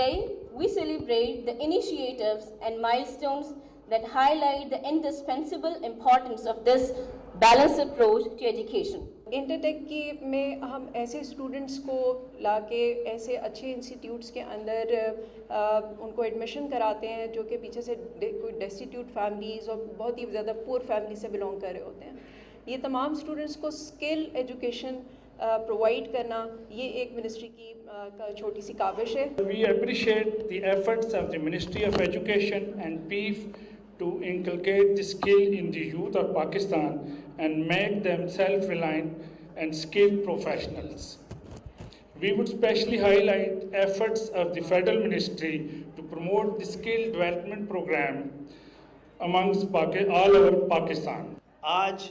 Today, we celebrate the initiatives and milestones that highlight the indispensable importance of this balanced approach to education. انٹرٹیک کی میں ہم ایسے students کو لا کے ایسے اچھے انسٹیٹیوٹس کے اندر ان کو ایڈمیشن کراتے ہیں جو کہ پیچھے سے کوئی ڈیسٹیٹیوٹ فیملیز اور بہت ہی زیادہ پور فیملی سے بلانگ کر رہے ہوتے ہیں. یہ تمام اسٹوڈنٹس کو اسکل ایجوکیشن پرووائڈ کرنا یہ ایک منسٹری کی چھوٹی سی کاوش ہے. We appreciate the efforts of the Ministry of Education and PEEF to inculcate the skill in the youth of Pakistan and make them self-reliant and skilled professionals. We would specially highlight efforts of the Federal Ministry to promote the skill development program amongst all over Pakistan. آج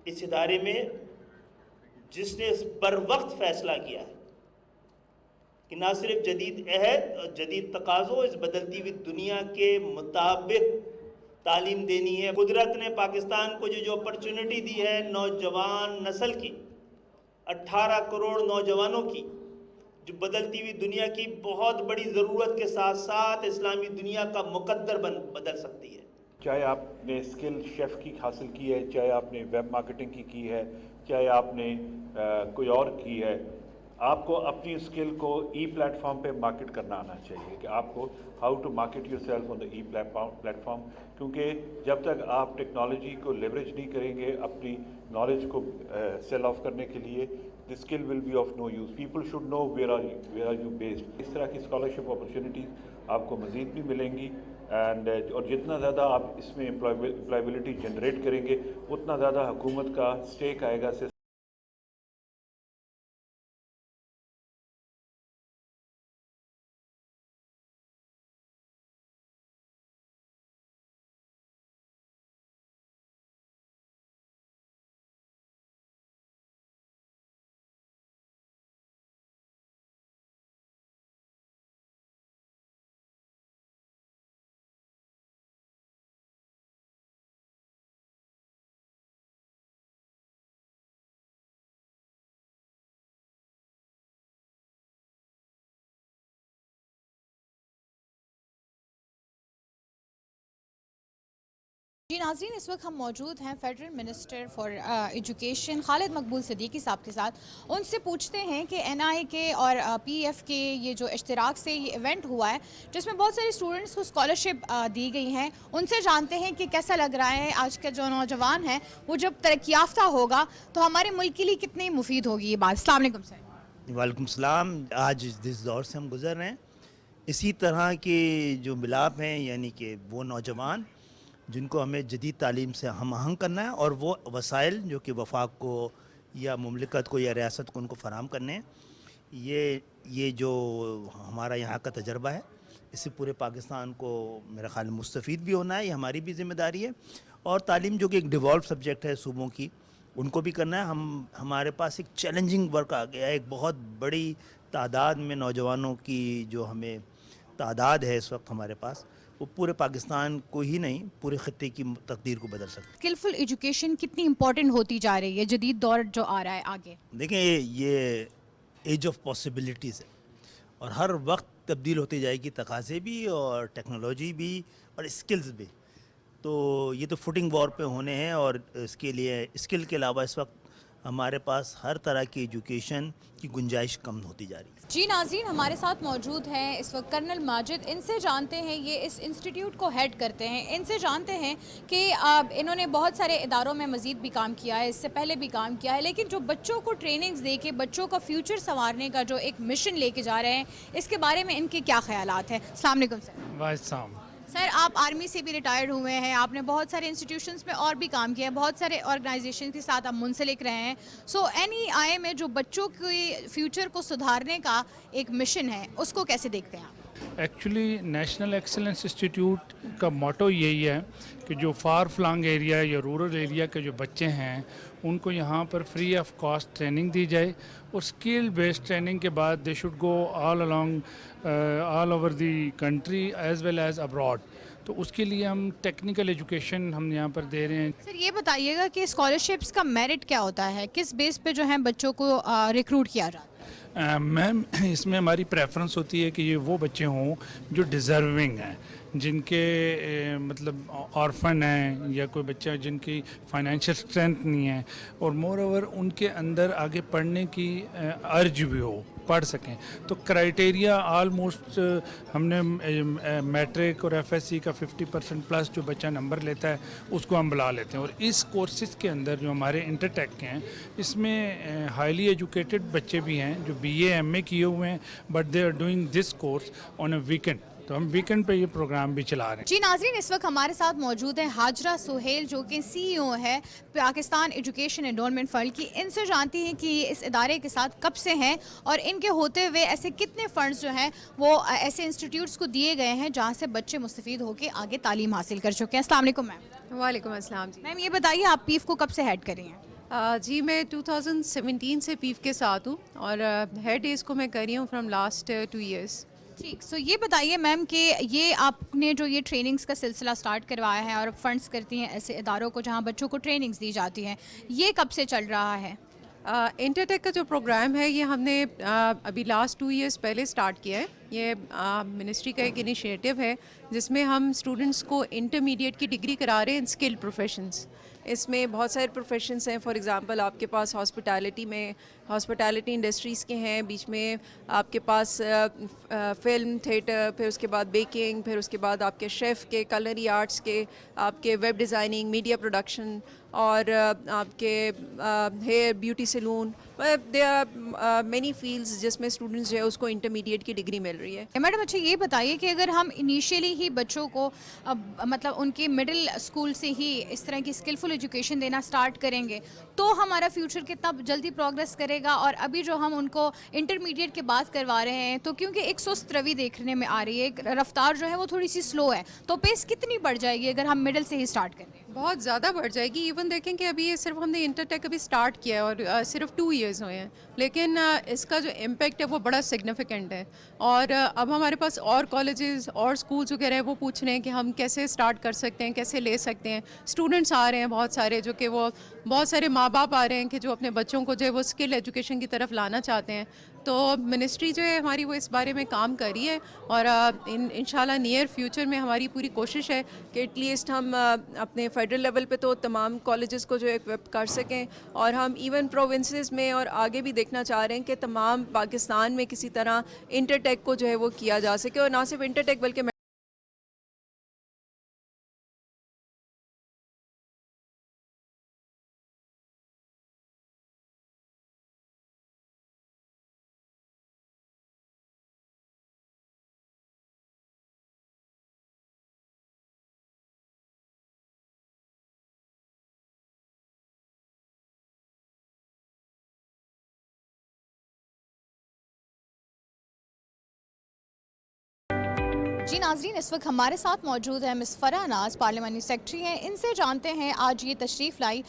اس ادارے میں جس نے بر وقت فیصلہ کیا ہے کہ نہ صرف جدید عہد اور جدید تقاضوں اس بدلتی ہوئی دنیا کے مطابق تعلیم دینی ہے. قدرت نے پاکستان کو جو اپرچونٹی دی ہے نوجوان نسل کی 18 کروڑ نوجوانوں کی جو بدلتی ہوئی دنیا کی بہت بڑی ضرورت کے ساتھ ساتھ اسلامی دنیا کا مقدر بدل سکتی ہے. چاہے آپ نے اسکل شیف کی حاصل کی ہے, چاہے آپ نے ویب مارکیٹنگ کی ہے, چاہے آپ نے کوئی اور کی ہے, آپ کو اپنی اسکل کو ای پلیٹ فارم پہ مارکیٹ کرنا آنا چاہیے کہ آپ کو how to market yourself on the e platform. کیونکہ جب تک آپ ٹیکنالوجی کو لیوریج نہیں کریں گے اپنی نالج کو سیل آف کرنے کے لیے, the skill will be of no use. People should know where are you based. اس طرح کی اسکالرشپ اپرچونیٹیز آپ کو مزید بھی ملیں گی اور جتنا زیادہ آپ اس میں امپلائبلٹی جنریٹ کریں گے اتنا زیادہ حکومت کا اسٹیک آئے گا. جی ناظرین, اس وقت ہم موجود ہیں فیڈرل منسٹر فار ایجوکیشن خالد مقبول صدیقی صاحب کے ساتھ. ان سے پوچھتے ہیں کہ این آئی کے اور پی ایف کے یہ جو اشتراک سے یہ ایونٹ ہوا ہے جس میں بہت سارے اسٹوڈنٹس کو اسکالرشپ دی گئی ہیں, ان سے جانتے ہیں کہ کیسا لگ رہا ہے آج کا جو نوجوان ہے وہ جب ترقی یافتہ ہوگا تو ہمارے ملک کے لیے کتنی مفید ہوگی یہ بات. السلام علیکم سر. وعلیکم السلام. آج جس دور سے ہم گزر رہے ہیں اسی طرح کے جو ملاپ ہیں, یعنی کہ وہ نوجوان جن کو ہمیں جدید تعلیم سے ہم آہنگ کرنا ہے اور وہ وسائل جو کہ وفاق کو یا مملکت کو یا ریاست کو ان کو فراہم کرنے ہیں, یہ جو ہمارا یہاں کا تجربہ ہے اس سے پورے پاکستان کو میرا خیال مستفید بھی ہونا ہے. یہ ہماری بھی ذمہ داری ہے اور تعلیم جو کہ ایک ڈیولپ سبجیکٹ ہے صوبوں کی ان کو بھی کرنا ہے. ہمارے پاس ایک چیلنجنگ ورک آ گیا ہے, ایک بہت بڑی تعداد میں نوجوانوں کی جو ہمیں تعداد ہے اس وقت ہمارے پاس, وہ پورے پاکستان کو ہی نہیں پورے خطے کی تقدیر کو بدل سکتے. اسکلفل ایجوکیشن کتنی امپورٹنٹ ہوتی جا رہی ہے جدید دور جو آ رہا ہے آگے؟ دیکھیں یہ ایج آف پاسبلٹیز ہے اور ہر وقت تبدیل ہوتی جائے گی, تقاضے بھی اور ٹیکنالوجی بھی اور اسکلز بھی. تو یہ تو فوٹنگ وار پہ ہونے ہیں اور اس کے لیے اسکل کے علاوہ اس وقت ہمارے پاس ہر طرح کی ایجوکیشن کی گنجائش کم ہوتی جا رہی ہے. جی ناظرین, ہمارے ساتھ موجود ہیں اس وقت کرنل ماجد. ان سے جانتے ہیں, یہ اس انسٹیٹیوٹ کو ہیڈ کرتے ہیں, ان سے جانتے ہیں کہ انہوں نے بہت سارے اداروں میں مزید بھی کام کیا ہے, اس سے پہلے بھی کام کیا ہے, لیکن جو بچوں کو ٹریننگز دے کے بچوں کا فیوچر سنوارنے کا جو ایک مشن لے کے جا رہے ہیں اس کے بارے میں ان کے کیا خیالات ہیں؟ السلام علیکم سر. وعلیکم. سر, آپ آرمی سے بھی ریٹائرڈ ہوئے ہیں, آپ نے بہت سارے انسٹیٹیوشنز میں اور بھی کام کیا ہے, بہت سارے آرگنائزیشن کے ساتھ آپ منسلک رہے ہیں. سو این ای آئی میں جو بچوں کے فیوچر کو سدھارنے کا ایک مشن ہے اس کو کیسے دیکھتے ہیں آپ؟ ایکچولی نیشنل ایکسلنس انسٹیٹیوٹ کا موٹو یہی ہے کہ جو فار فلانگ ایریا یا رورل ایریا کے جو بچے ہیں ان کو یہاں پر فری آف کاسٹ ٹریننگ دی جائے اور اسکل بیسڈ ٹریننگ کے بعد they should go all over the country as well as abroad. تو اس کے لیے ہم ٹیکنیکل ایجوکیشن ہم یہاں پر دے رہے ہیں. سر یہ بتائیے گا کہ اسکالرشپس کا میرٹ کیا ہوتا ہے, کس بیس پہ جو ہے بچوں کو ریکروٹ کیا جاتا ہے؟ میم اس میں ہماری پریفرنس ہوتی ہے کہ یہ وہ بچے ہوں جو ڈیزرونگ ہیں, جن کے مطلب آرفن ہیں یا کوئی بچہ جن کی فائنینشیل اسٹرینتھ نہیں ہے, اور مور اوور ان کے اندر آگے پڑھنے کی ارج بھی ہو, پڑھ سکیں. تو کرائٹیریا آلموسٹ ہم نے میٹرک اور ایف ایس سی کا 50% پلس جو بچہ نمبر لیتا ہے اس کو ہم بلا لیتے ہیں. اور اس کورسز کے اندر جو ہمارے انٹر ٹیک کے ہیں اس میں ہائیلی ایجوکیٹڈ بچے بھی ہیں جو بی اے ایم اے کیے ہوئے ہیں, but they are doing this course on a weekend. تو ہم ویکینڈ پہ یہ پروگرام بھی چلا رہے ہیں. جی ناظرین, اس وقت ہمارے ساتھ موجود ہیں حاجرہ سہیل جو کہ سی ای او ہے پاکستان ایجوکیشن انڈورمنٹ فنڈ کی. ان سے جانتی ہیں کہ یہ اس ادارے کے ساتھ کب سے ہیں اور ان کے ہوتے ہوئے ایسے کتنے فنڈز جو ہیں وہ ایسے انسٹیٹیوٹس کو دیے گئے ہیں جہاں سے بچے مستفید ہو کے آگے تعلیم حاصل کر چکے ہیں. السلام علیکم میم. وعلیکم السلام جی. میم یہ بتائیے آپ پیف کو کب سے ہیڈ کر رہی ہیں؟ جی میں 2017 سے پیف کے ساتھ ہوں اور ہیڈ ڈیز کو میں کر رہی ہوں فرام لاسٹ 2 ایئرس. ٹھیک, سو یہ بتائیے میم کہ یہ آپ نے جو یہ ٹریننگز کا سلسلہ سٹارٹ کروایا ہے اور فنڈز کرتی ہیں ایسے اداروں کو جہاں بچوں کو ٹریننگز دی جاتی ہیں, یہ کب سے چل رہا ہے؟ انٹر ٹیک کا جو پروگرام ہے یہ ہم نے ابھی لاسٹ 2 ایئرس پہلے سٹارٹ کیا ہے. یہ منسٹری کا ایک انیشیٹو ہے جس میں ہم اسٹوڈنٹس کو انٹرمیڈیٹ کی ڈگری کرا رہے ہیں ان اسکل پروفیشنس. اس میں بہت سارے پروفیشنس ہیں. فار ایگزامپل آپ کے پاس ہاسپٹیلٹی میں ہاسپٹیلٹی انڈسٹریز کے ہیں, بیچ میں آپ کے پاس فلم تھیٹر, پھر اس کے بعد بیکنگ, پھر اس کے بعد آپ کے شیف کے, کلری آرٹس کے, آپ کے ویب ڈیزائننگ, میڈیا پروڈکشن, اور آپ کے hair beauty salon. They are many fields جس میں اسٹوڈنٹس جو ہے اس کو انٹرمیڈیٹ کی ڈگری مل رہی ہے. میڈم اچھا یہ بتائیے کہ اگر ہم انیشیلی ہی بچوں کو مطلب ان کے مڈل اسکول سے ہی اس طرح کی اسکلفل ایجوکیشن دینا سٹارٹ کریں گے تو ہمارا فیوچر کتنا جلدی پروگریس کرے گا, اور ابھی جو ہم ان کو انٹرمیڈیٹ کے بعد کروا رہے ہیں تو کیونکہ ایک سست روی دیکھنے میں آ رہی ہے, رفتار جو ہے وہ تھوڑی سی سلو ہے, تو پیس کتنی بڑھ جائے گی اگر ہم مڈل سے ہی سٹارٹ کریں؟ بہت زیادہ بڑھ جائے گی. ایون دیکھیں کہ ابھی یہ صرف ہم نے انٹر ٹیک ابھی سٹارٹ کیا ہے اور صرف 2 ایئرز ہوئے ہیں, لیکن اس کا جو امپیکٹ ہے وہ بڑا سگنیفیکنٹ ہے. اور اب ہمارے پاس اور کالجز اور اسکولز وغیرہ ہیں وہ پوچھ رہے ہیں کہ ہم کیسے سٹارٹ کر سکتے ہیں, کیسے لے سکتے ہیں. اسٹوڈنٹس آ رہے ہیں بہت سارے, جو کہ وہ بہت سارے ماں باپ آ رہے ہیں کہ جو اپنے بچوں کو جو ہے وہ اسکل ایجوکیشن کی طرف لانا چاہتے ہیں. تو منسٹری جو ہے ہماری وہ اس بارے میں کام کر رہی ہے, اور انشاءاللہ نیئر فیوچر میں ہماری پوری کوشش ہے کہ ایٹ لیسٹ ہم اپنے فیڈرل لیول پہ تو تمام کالجز کو جو ایکوپ کر سکیں, اور ہم ایون پروونسز میں اور آگے بھی دیکھنا چاہ رہے ہیں کہ تمام پاکستان میں کسی طرح انٹر ٹیک کو جو ہے وہ کیا جا سکے. اور نہ صرف انٹر ٹیک بلکہ جی ناظرین, اس وقت ہمارے ساتھ موجود ہیں مس فرح ناز, پارلیمانی سیکرٹری ہیں. ان سے جانتے ہیں آج یہ تشریف لائی,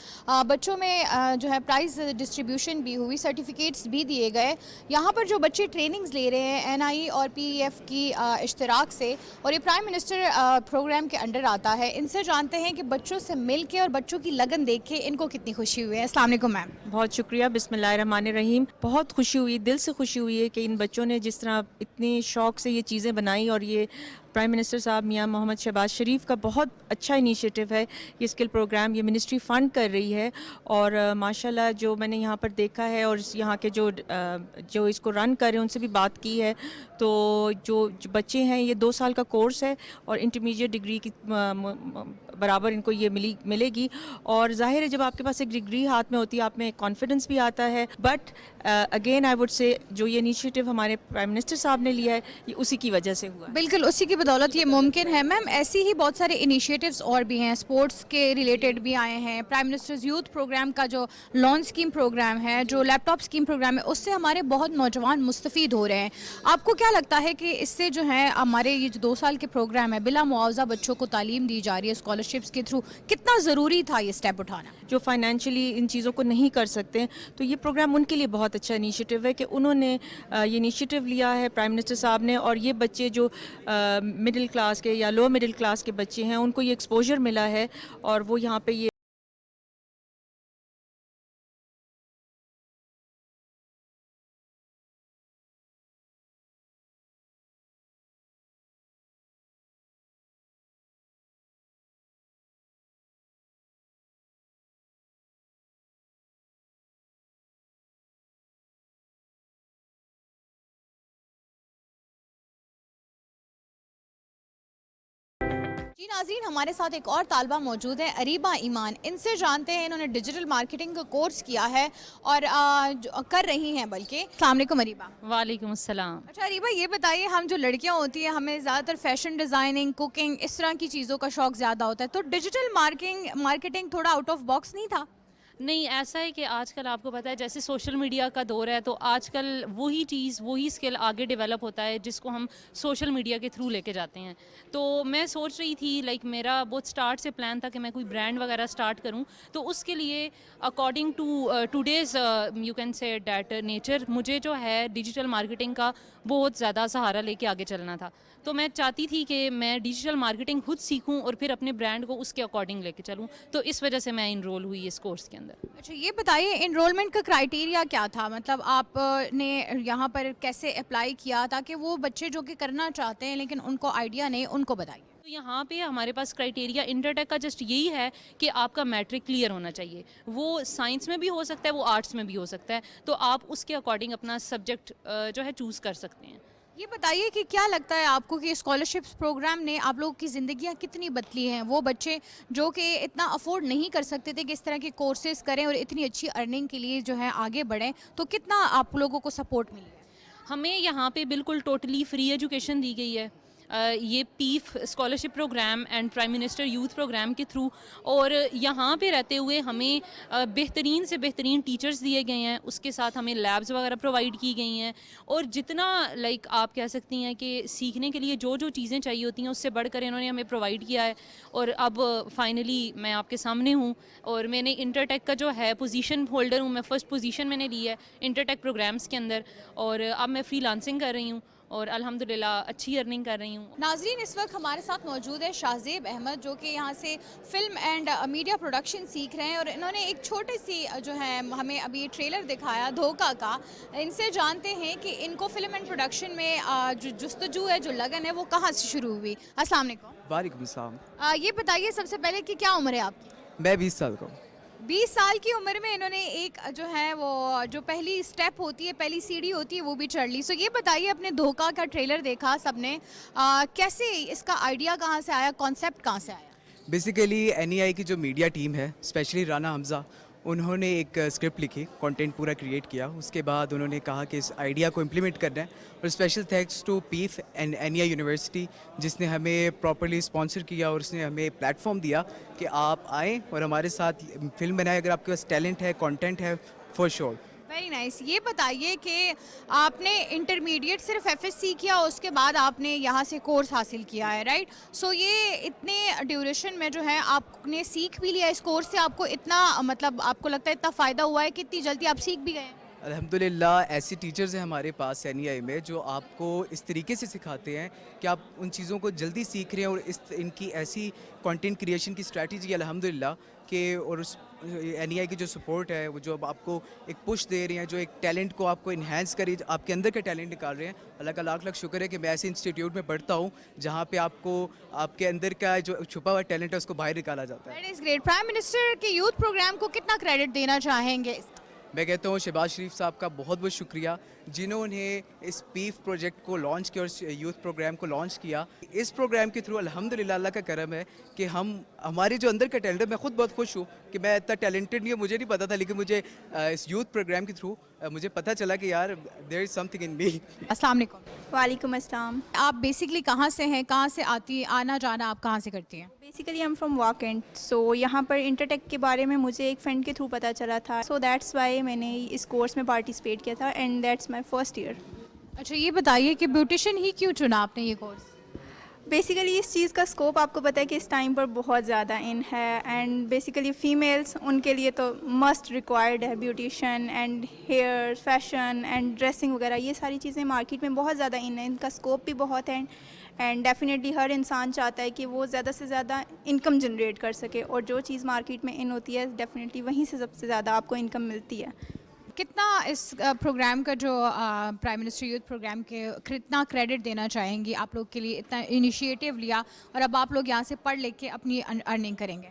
بچوں میں جو ہے پرائز ڈسٹریبیوشن بھی ہوئی, سرٹیفکیٹس بھی دیے گئے. یہاں پر جو بچے ٹریننگز لے رہے ہیں این آئی اور پی ای ایف کی اشتراک سے, اور یہ پرائم منسٹر پروگرام کے انڈر آتا ہے. ان سے جانتے ہیں کہ بچوں سے مل کے اور بچوں کی لگن دیکھ کے ان کو کتنی خوشی ہوئی ہے. السلام علیکم میم. بہت شکریہ. بسم اللہ الرحمن الرحیم. بہت خوشی ہوئی, دل سے خوشی ہوئی ہے کہ ان بچوں نے جس طرح اتنی شوق سے یہ چیزیں بنائی, اور یہ پرائم منسٹر صاحب میاں محمد شہباز شریف کا بہت اچھا انیشیٹو ہے یہ اسکل پروگرام, یہ منسٹری فنڈ کر رہی ہے. اور ماشاءاللہ جو میں نے یہاں پر دیکھا ہے اور یہاں کے جو اس کو رن کر رہے ہیں ان سے بھی بات کی ہے, تو جو بچے ہیں یہ 2 سال کا کورس ہے اور انٹرمیڈیٹ ڈگری کی برابر ان کو یہ ملے گی. اور ظاہر ہے جب آپ کے پاس ایک ڈگری ہاتھ میں ہوتی ہے آپ میں ایک کانفیڈنس بھی آتا ہے. But again I would say جو یہ انیشیٹو ہمارے پرائم منسٹر صاحب نے لیا ہے یہ اسی کی وجہ سے ہوا ہے. بالکل اسی کی بدولت یہ ممکن ہے. میم ایسی ہی بہت سارے انیشیٹوز اور بھی ہیں, اسپورٹس کے ریلیٹڈ بھی آئے ہیں. پرائم منسٹرز یوتھ پروگرام کا جو لون اسکیم پروگرام ہے, جو لیپ ٹاپ اسکیم پروگرام ہے, اس سے ہمارے بہت نوجوان مستفید ہو رہے ہیں. آپ کو کیا لگتا ہے کہ اس سے جو ہے ہمارے یہ جو 2 سال کے پروگرام ہے بلا معاوضہ بچوں کو تعلیم دی جا رہی ہے اسکالرشپس کے تھرو, کتنا ضروری تھا یہ اسٹیپ اٹھانا؟ جو فائنینشلی ان چیزوں کو نہیں کر سکتے تو یہ پروگرام ان کے لیے بہت اچھا انیشیٹو ہے کہ انہوں نے یہ انیشیٹو لیا ہے پرائم منسٹر صاحب نے. اور یہ بچے جو مڈل کلاس کے یا لو مڈل کلاس کے بچے ہیں ان کو یہ ایکسپوجر ملا ہے, اور وہ یہاں پہ یہ جی ناظرین، ہمارے ساتھ ایک اور طالبہ موجود ہے، اریبہ ایمان. ان سے جانتے ہیں، انہوں نے ڈیجیٹل مارکیٹنگ کا کورس کیا ہے اور کر رہی ہیں بلکہ. السلام علیکم اریبہ. وعلیکم السلام. اچھا اریبہ، یہ بتائیے، ہم جو لڑکیاں ہوتی ہیں ہمیں زیادہ تر فیشن ڈیزائننگ، کوکنگ، اس طرح کی چیزوں کا شوق زیادہ ہوتا ہے، تو ڈیجیٹل مارکیٹنگ تھوڑا آؤٹ آف باکس نہیں تھا؟ نہیں، ایسا ہے کہ آج کل آپ کو پتہ ہے جیسے سوشل میڈیا کا دور ہے، تو آج کل وہی چیز، وہی اسکل آگے ڈیولپ ہوتا ہے جس کو ہم سوشل میڈیا کے تھرو لے کے جاتے ہیں. تو میں سوچ رہی تھی، لائک میرا بہت اسٹارٹ سے پلان تھا کہ میں کوئی برانڈ وغیرہ اسٹارٹ کروں. تو اس کے لیے according to today's you can say that nature, مجھے جو ہے ڈیجیٹل مارکیٹنگ کا بہت زیادہ سہارا لے کے آگے چلنا تھا. تو میں چاہتی تھی کہ میں ڈیجیٹل مارکیٹنگ خود سیکھوں اور پھر اپنے برانڈ کو اس کے اکارڈنگ لے کے چلوں. تو اس وجہ سے میں انرول ہوئی اس کورس کے اندر. اچھا یہ بتائیے، انرولمنٹ کا کرائیٹیریا کیا تھا؟ مطلب آپ نے یہاں پر کیسے اپلائی کیا تاکہ وہ بچے جو کہ کرنا چاہتے ہیں لیکن ان کو آئیڈیا نہیں، ان کو بتائیے. تو یہاں پہ ہمارے پاس کرائیٹیریا انٹرٹیک کا جسٹ یہی ہے کہ آپ کا میٹرک کلیئر ہونا چاہیے. وہ سائنس میں بھی ہو سکتا ہے، وہ آرٹس میں بھی ہو سکتا ہے. تو آپ اس کے اکارڈنگ اپنا سبجیکٹ جو ہے چوز کر سکتے ہیں. یہ بتائیے کہ کیا لگتا ہے آپ کو کہ اسکالرشپس پروگرام نے آپ لوگوں کی زندگیاں کتنی بدلی ہیں؟ وہ بچے جو کہ اتنا افورڈ نہیں کر سکتے تھے کہ اس طرح کے کورسز کریں اور اتنی اچھی ارننگ کے لیے جو ہے آگے بڑھیں، تو کتنا آپ لوگوں کو سپورٹ ملی ہے؟ ہمیں یہاں پہ بالکل ٹوٹلی فری ایجوکیشن دی گئی ہے. یہ PEEF scholarship programme and prime minister youth programme کے تھرو، اور یہاں پہ رہتے ہوئے ہمیں بہترین سے بہترین ٹیچرز دیے گئے ہیں. اس کے ساتھ ہمیں لیبز وغیرہ پرووائڈ کی گئی ہیں، اور جتنا لائک آپ کہہ سکتی ہیں کہ سیکھنے کے لیے جو جو چیزیں چاہیے ہوتی ہیں اس سے بڑھ کر انہوں نے ہمیں پرووائڈ کیا ہے. اور اب فائنلی میں آپ کے سامنے ہوں، اور میں نے انٹرٹیک کا جو ہے پوزیشن ہولڈر ہوں. میں فرسٹ پوزیشن میں نے لی ہے انٹرٹیک پروگرامز کے اندر، اور اب میں فری لانسنگ کر رہی ہوں اور الحمدللہ اچھی ارننگ کر رہی ہوں. ناظرین، اس وقت ہمارے ساتھ موجود ہے شاہزیب احمد، جو کہ یہاں سے فلم اینڈ میڈیا پروڈکشن سیکھ رہے ہیں، اور انہوں نے ایک چھوٹی سی جو ہے ہمیں ابھی ٹریلر دکھایا دھوکا کا. ان سے جانتے ہیں کہ ان کو فلم اینڈ پروڈکشن میں جو جستجو ہے، جو لگن ہے، وہ کہاں سے شروع ہوئی. السلام علیکم. وعلیکم السلام. یہ بتائیے سب سے پہلے کہ کیا عمر ہے آپ کی؟ میں 20 سال کا ہوں. 20 سال کی عمر میں انہوں نے ایک جو ہے وہ جو پہلی اسٹیپ ہوتی ہے، پہلی سیڑھی ہوتی ہے، وہ بھی چڑھ لی. سو یہ بتائیے، اپنے دھوکا کا ٹریلر دیکھا سب نے، کیسے اس کا آئیڈیا کہاں سے آیا، کانسیپٹ کہاں سے آیا؟ بیسیکلی NEI کی جو میڈیا ٹیم ہے، اسپیشلی رانا حمزہ، انہوں نے ایک اسکرپٹ لکھی، کنٹینٹ پورا کریٹ کیا. اس کے بعد انہوں نے کہا کہ اس آئیڈیا کو امپلیمنٹ کرنا ہے. اور special thanks to PEEF and NEI university, جس نے ہمیں پراپرلی اسپانسر کیا اور اس نے ہمیں پلیٹ فارم دیا کہ آپ آئیں اور ہمارے ساتھ فلم بنائیں. اگر آپ کے پاس ٹیلنٹ ہے، کانٹینٹ ہے، فار شیور. Very nice. یہ بتائیے کہ آپ نے انٹرمیڈیٹ صرف FSC کیا، اس کے بعد آپ نے یہاں سے کورس حاصل کیا ہے، رائٹ؟ سو یہ اتنے ڈیوریشن میں جو ہے آپ نے سیکھ بھی لیا اس کورس سے. آپ کو اتنا مطلب آپ کو لگتا ہے اتنا فائدہ ہوا ہے کہ اتنی جلدی آپ سیکھ بھی گئے ہیں؟ الحمدللہ ایسے ٹیچرز ہیں ہمارے پاس NEI میں جو آپ کو اس طریقے سے سکھاتے ہیں کہ آپ ان چیزوں کو جلدی سیکھ رہے ہیں. اور ان کی ایسی کنٹینٹ کریشن کی اسٹریٹجی الحمدللہ کہ، اور اس NEI کی جو سپورٹ ہے، وہ جو آپ کو ایک پش دے رہے ہیں، جو ایک ٹیلنٹ کو آپ کو انہینس کری، آپ کے اندر کا ٹیلنٹ نکال رہے ہیں. اللہ کا لاکھ لاکھ شکر ہے کہ میں ایسے انسٹیٹیوٹ میں پڑھتا ہوں جہاں پہ آپ کو آپ کے اندر کا جو چھپا ہوا ٹیلنٹ ہے اس کو باہر نکالا جاتا ہے. That is great. Prime minister کے یوتھ پروگرام کو کتنا کریڈٹ دینا چاہیں گے؟ میں کہتا ہوں شہباز شریف صاحب کا بہت بہت شکریہ، جنہوں نے اس پیف پروجیکٹ کو لانچ کیا اور یوتھ پروگرام کو لانچ کیا. اس پروگرام کے تھرو الحمدللہ اللہ کا کرم ہے کہ ہمارے جو اندر کا ٹیلنٹ ہے، میں خود بہت خوش ہوں کہ میں اتنا ٹیلنٹڈ نہیں ہوں، مجھے نہیں پتا تھا، لیکن مجھے اس یوتھ پروگرام کے تھرو مجھے پتہ چلا کہ یار دیر از سم تھنگ ان می. السلام علیکم. وعلیکم السلام. آپ بیسکلی کہاں سے ہیں؟ کہاں سے آنا جانا آپ کہاں سے کرتی ہیں؟ Basically I'm from Wakanda. So یہاں پر انٹرٹیک کے بارے میں مجھے ایک فرینڈ کے تھرو پتہ چلا تھا. سو دیٹس وائی میں نے اس کورس میں پارٹیسپیٹ کیا تھا and that's my first year. اچھا یہ بتائیے کہ بیوٹیشین ہی کیوں چنا آپ نے یہ کورس؟ بیسیکلی اس چیز کا اسکوپ آپ کو پتہ ہے کہ اس ٹائم پر بہت زیادہ ان ہے، اینڈ بیسیکلی فیمیلس ان کے لیے تو مسٹ ریکوائرڈ ہے beautician and here fashion and dressing وغیرہ. یہ ساری چیزیں مارکیٹ میں بہت زیادہ ان ہے، ان کا اسکوپ بھی بہت ہے، اینڈ ڈیفینیٹلی ہر انسان چاہتا ہے کہ وہ زیادہ سے زیادہ انکم جنریٹ کر سکے، اور جو چیز مارکیٹ میں ان ہوتی ہے ڈیفینیٹلی وہیں سے سب سے زیادہ آپ کو انکم ملتی ہے. کتنا اس پروگرام کا جو پرائم منسٹر یوتھ پروگرام کے کتنا کریڈٹ دینا چاہیں گی آپ لوگ کے لیے اتنا انیشیٹو لیا اور اب آپ لوگ یہاں سے پڑھ لکھ کے اپنی ارننگ کریں گے؟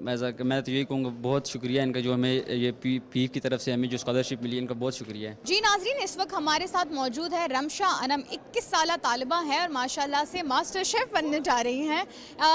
میں تو یہی کہوں گا بہت شکریہ ان کا جو ہمیں یہ پیف کی طرف سے ہمیں جو اسکالرشپ ملی ہے ان کا بہت شکریہ ہے. جی ناظرین، اس وقت ہمارے ساتھ موجود ہے رمشا انم، 21 سالہ طالبہ ہیں اور ماشاءاللہ سے ماسٹر شیف بننے جا رہی ہیں.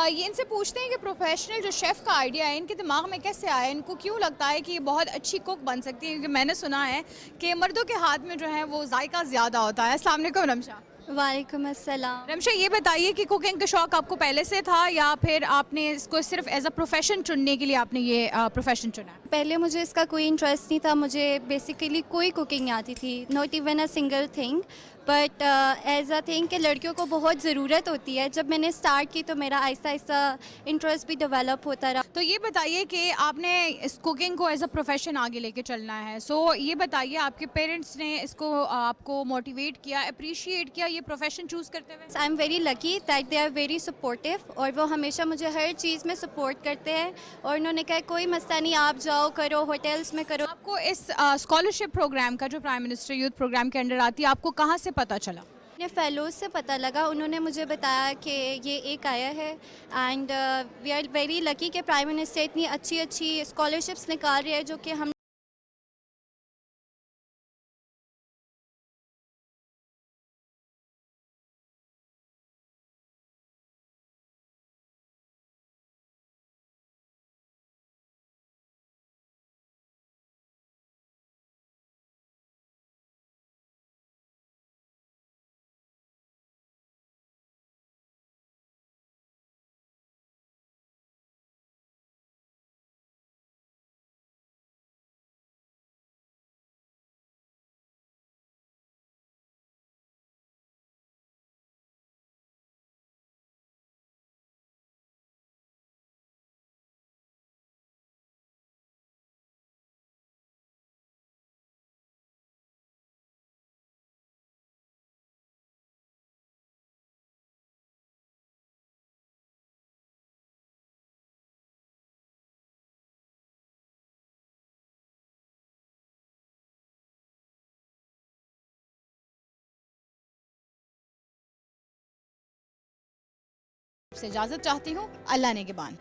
یہ ان سے پوچھتے ہیں کہ پروفیشنل جو شیف کا آئیڈیا ہے ان کے دماغ میں کیسے آیا، ان کو کیوں لگتا ہے کہ یہ بہت اچھی کوک بن سکتی ہے، کیونکہ میں نے سنا ہے کہ مردوں کے ہاتھ میں جو ہے وہ ذائقہ زیادہ ہوتا ہے. السلام علیکم رمشا. وعلیکم السلام. رمشا، یہ بتائیے کہ کوکنگ کا شوق آپ کو پہلے سے تھا یا پھر آپ نے اس کو صرف ایز اے پروفیشن چننے کے لیے آپ نے یہ پروفیشن چنا؟ پہلے مجھے اس کا کوئی انٹرسٹ نہیں تھا، مجھے بیسیکلی کوئی کوکنگ نہیں آتی تھی، not even a single thing, but as a thing کہ لڑکیوں کو بہت ضرورت ہوتی ہے. جب میں نے اسٹارٹ کی تو میرا آہستہ آہستہ انٹرسٹ بھی ڈیولپ ہوتا رہا. تو یہ بتائیے کہ آپ نے اس کوکنگ کو ایز اے پروفیشن آگے لے کے چلنا ہے، سو یہ بتائیے آپ کے پیرنٹس نے اس کو آپ کو موٹیویٹ کیا، اپریشیٹ کیا یہ پروفیشن چوز کرتے ہوئے؟ I am very lucky that they are very supportive, اور وہ ہمیشہ مجھے ہر چیز میں سپورٹ کرتے ہیں، اور انہوں نے کہا کوئی مسئلہ نہیں، آپ جاؤ کرو، ہوٹلس میں کرو. آپ کو اس اسکالرشپ پروگرام کا جو پرائم منسٹر یوتھ پروگرام کے انڈر آتی ہے، آپ کو کہاں سے پتہ چلا؟ اپنے فیلوز سے پتہ لگا، انہوں نے مجھے بتایا کہ یہ ایک آیا ہے، and we are very lucky کہ پرائم منسٹر اتنی اچھی اچھی اسکالرشپس نکال رہے ہیں جو کہ ہم سے اجازت چاہتی ہوں. اللہ نگہبان.